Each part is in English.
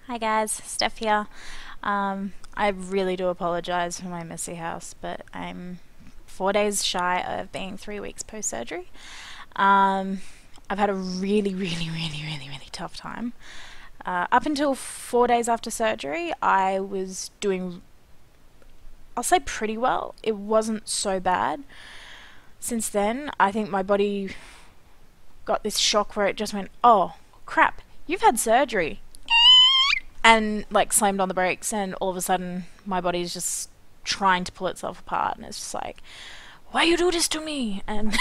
Hi guys, Steph here. I really do apologise for my messy house, but I'm 4 days shy of being 3 weeks post-surgery. Um, I've had a really tough time. Up until 4 days after surgery, I was doing, I'll say pretty well. It wasn't so bad. Since then, I think my body got this shock where it just went, oh crap, you've had surgery. And like slammed on the brakes, and all of a sudden my body's just trying to pull itself apart, and it's just like, why you do this to me? And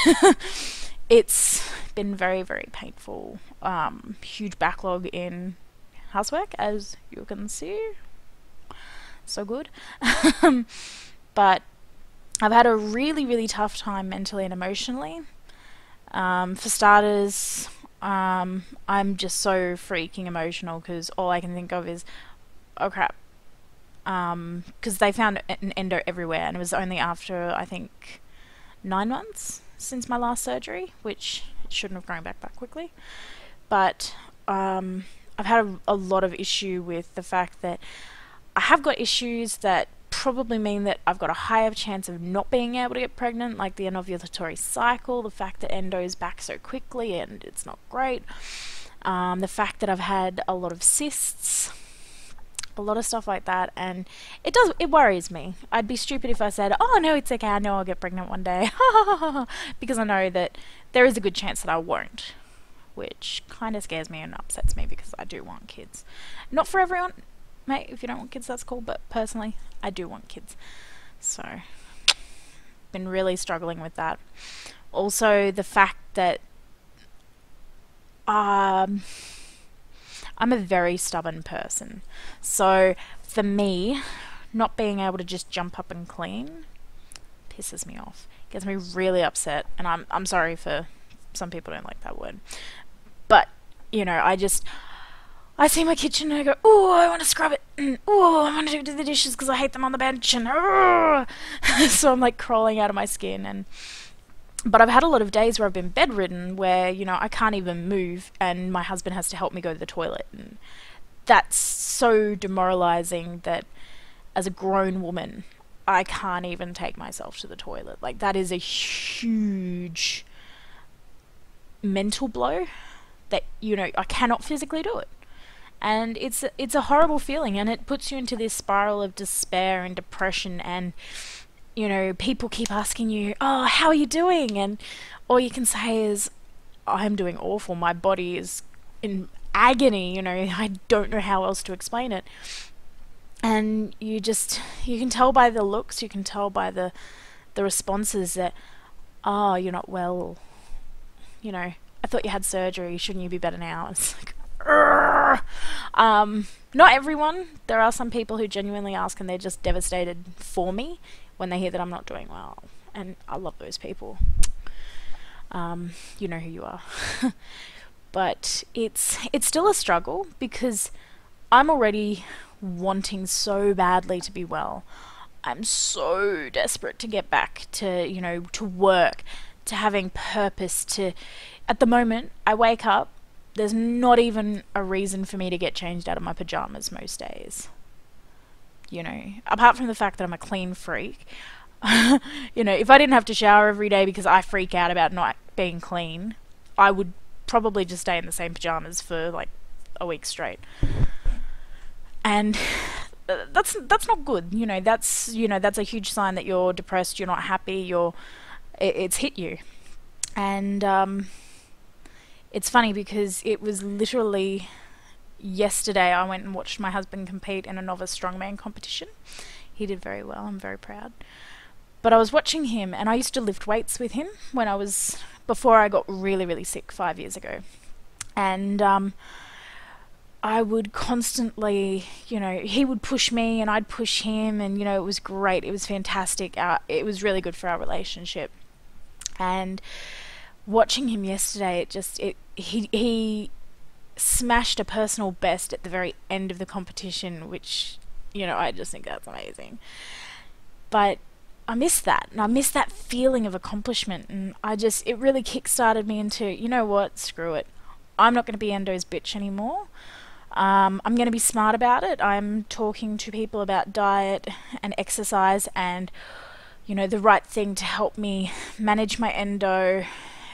it's been very painful. Huge backlog in housework, as you can see. So good. But I've had a really tough time mentally and emotionally. For starters, I'm just so freaking emotional because all I can think of is, oh crap. Because they found an endo everywhere, and it was only after, I think, 9 months since my last surgery, which it shouldn't have grown back that quickly. But I've had a lot of issue with the fact that I have got issues that probably mean that I've got a higher chance of not being able to get pregnant, like the anovulatory cycle, the fact that endo's back so quickly and it's not great, the fact that I've had a lot of cysts, a lot of stuff like that, and it worries me. I'd be stupid if I said, oh no, it's okay, I know I'll get pregnant one day, because I know that there is a good chance that I won't, which kind of scares me and upsets me because I do want kids. Not for everyone. Mate, if you don't want kids, that's cool, but personally, I do want kids. So, been really struggling with that. Also, the fact that I'm a very stubborn person. So, for me, not being able to just jump up and clean pisses me off. Gets me really upset, and I'm sorry for some people don't like that word. But, you know, I see my kitchen and I go, oh, I want to scrub it. Oh, I want to do the dishes because I hate them on the bench. And so I'm like crawling out of my skin. But I've had a lot of days where I've been bedridden where, you know, I can't even move and my husband has to help me go to the toilet. And that's so demoralizing that as a grown woman, I can't even take myself to the toilet. Like, that is a huge mental blow that, you know, I cannot physically do it. And it's a horrible feeling, and it puts you into this spiral of despair and depression, and you know, people keep asking you, oh, how are you doing? And all you can say is, I'm doing awful, my body is in agony, you know, I don't know how else to explain it. And you can tell by the looks, you can tell by the responses that, oh, you're not well, you know, I thought you had surgery, shouldn't you be better now? It's like, not everyone. There are some people who genuinely ask and they're just devastated for me when they hear that I'm not doing well. And I love those people. You know who you are. But it's still a struggle because I'm already wanting so badly to be well. I'm so desperate to get back to, you know, to work, to having purpose, to... At the moment, I wake up, there's not even a reason for me to get changed out of my pajamas most days. You know, apart from the fact that I'm a clean freak. You know, if I didn't have to shower every day because I freak out about not being clean, I would probably just stay in the same pajamas for like a week straight. And that's not good. You know, that's a huge sign that you're depressed, you're not happy, it's hit you. And it's funny because it was literally yesterday I went and watched my husband compete in a novice strongman competition. He did very well, I'm very proud. But I was watching him, and I used to lift weights with him before I got really sick 5 years ago. And I would constantly, you know, he would push me and I'd push him, and you know, it was great, it was fantastic, it was really good for our relationship. And watching him yesterday, he smashed a personal best at the very end of the competition, which, you know, I just think that's amazing. But I miss that, and I miss that feeling of accomplishment, and it really kick-started me into, you know what, screw it. I'm not going to be Endo's bitch anymore. I'm going to be smart about it. I'm talking to people about diet and exercise and, you know, the right thing to help me manage my endo,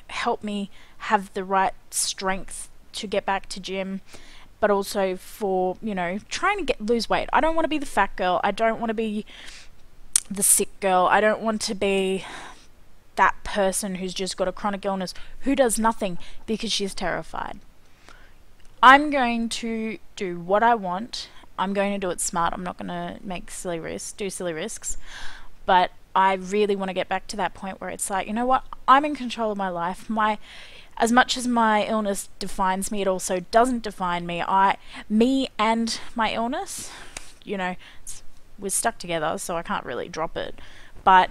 help me have the right strength to get back to gym, but also for, you know, trying to lose weight. I don't want to be the fat girl. I don't want to be the sick girl. I don't want to be that person who's just got a chronic illness who does nothing because she's terrified. I'm going to do what I want. I'm going to do it smart. I'm not going to make silly risks. But I really want to get back to that point where it's like, you know what? I'm in control of my life. As much as my illness defines me, it also doesn't define me. Me and my illness, you know, we're stuck together, so I can't really drop it. But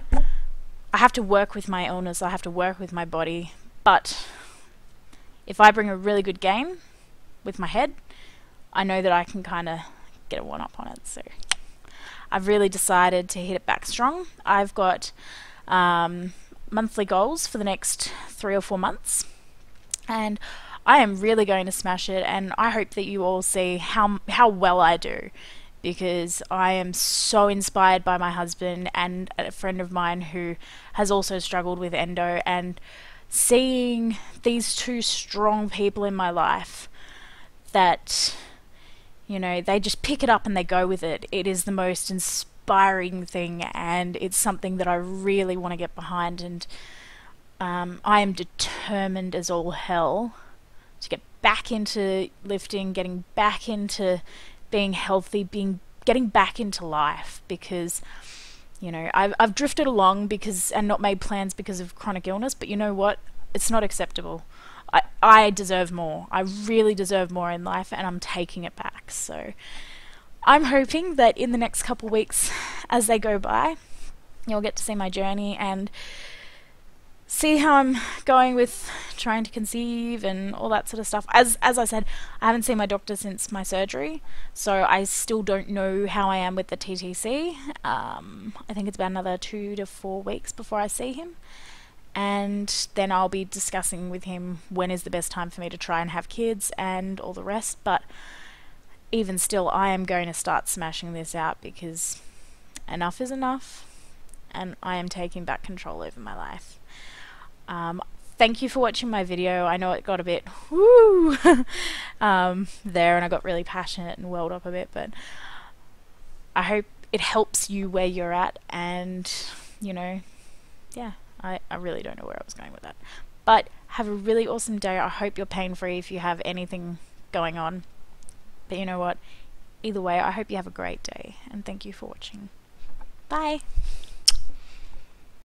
I have to work with my illness. I have to work with my body. But if I bring a really good game with my head, I know that I can kind of get a one-up on it. So I've really decided to hit it back strong. I've got monthly goals for the next 3 or 4 months, and I am really going to smash it, and I hope that you all see how well I do, because I am so inspired by my husband and a friend of mine who has also struggled with endo, and seeing these two strong people in my life that, you know, they just pick it up and they go with it. It is the most inspiring thing, and it's something that I really want to get behind, and I am determined as all hell to get back into lifting, getting back into being healthy, getting back into life, because, you know, I've drifted along and not made plans because of chronic illness, but you know what? It's not acceptable. I deserve more. I really deserve more in life, and I'm taking it back. So I'm hoping that in the next couple of weeks, as they go by, you'll get to see my journey and see how I'm going with trying to conceive and all that sort of stuff. As I said, I haven't seen my doctor since my surgery, so I still don't know how I am with the TTC. I think it's about another 2 to 4 weeks before I see him, and then I'll be discussing with him when is the best time for me to try and have kids and all the rest. But even still, I am going to start smashing this out, because enough is enough, and I am taking back control over my life. Thank you for watching my video. I know it got a bit woo there, and I got really passionate and welled up a bit, but I hope it helps you where you're at, and, you know, yeah, I really don't know where I was going with that. But have a really awesome day. I hope you're pain-free if you have anything going on. But you know what? Either way, I hope you have a great day, and thank you for watching. Bye!